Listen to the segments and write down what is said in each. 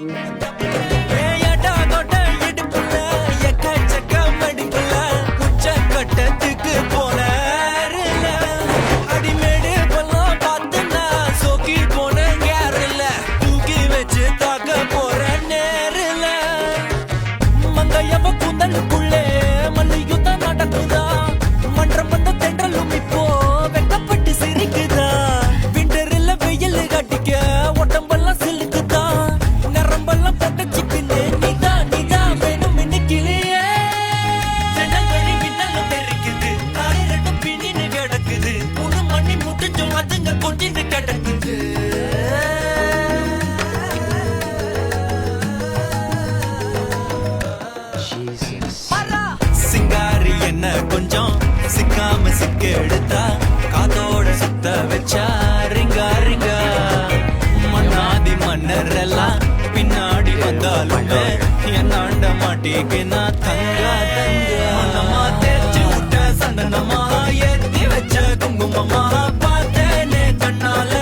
ஏயடா கொட இடுப்புல எக்கச்சக்க மடிப்புல உச்சக்கட்டத்துக்கு போனாருல அடிமேடு பள்ளம் பார்த்துனா சோக்கி போன கேரல தூக்கி வச்சு தாக்க போற நேருல மங்கையவ கூந்தலுக்குள்ளே மல்லியுத்தம் நடக்குதா மன்றம் வந்த தென்றலும் இப்போ வெக்கப்பட்டு சிரிக்குதா விண்டரில் வெயில் கட்டிக்க உடம்பெல்லாம் சிலுக்குதா நரம்பெல்லாம் பொட்டச்சிக்குன்னு நீதான் வேணும் இன்னைக்கிலேயே ஜன்னல் வழி மின்னலும் தெரிக்குது காலை ரெண்டும் பின்னின்னு கிடக்குது 3 மணி முடிஞ்சும் அதுங்க கொட்டின்னு கிடக்குது சிங்காரி என்ன கொஞ்சம் சிக்காம சிக்க எடுத்தா காதோட சுத்த வச்சா ரிங்கா ரிங்கா மன்னாதி மன்னர் எல்லாம் பின்னாடி வந்தாலுமே என்னாண்ட மாட்டிக்கு நான் தங்கா மனமா தேய்ச்சி விட்ட சந்தனமா ஏத்தி வச்ச குங்குமமா பார்த்தேனே கண்ணால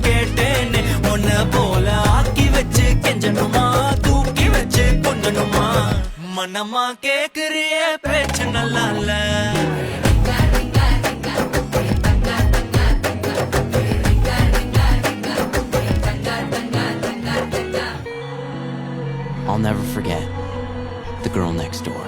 கேட்டேனே உன்ன போல ஆக்கி வச்சு கெஞ்சனுமா தூக்கி வச்சு கொஞ்சனுமா மனமா கேக்குறிய பேச்சு நல்லா இல்ல I'll never forget the girl next door.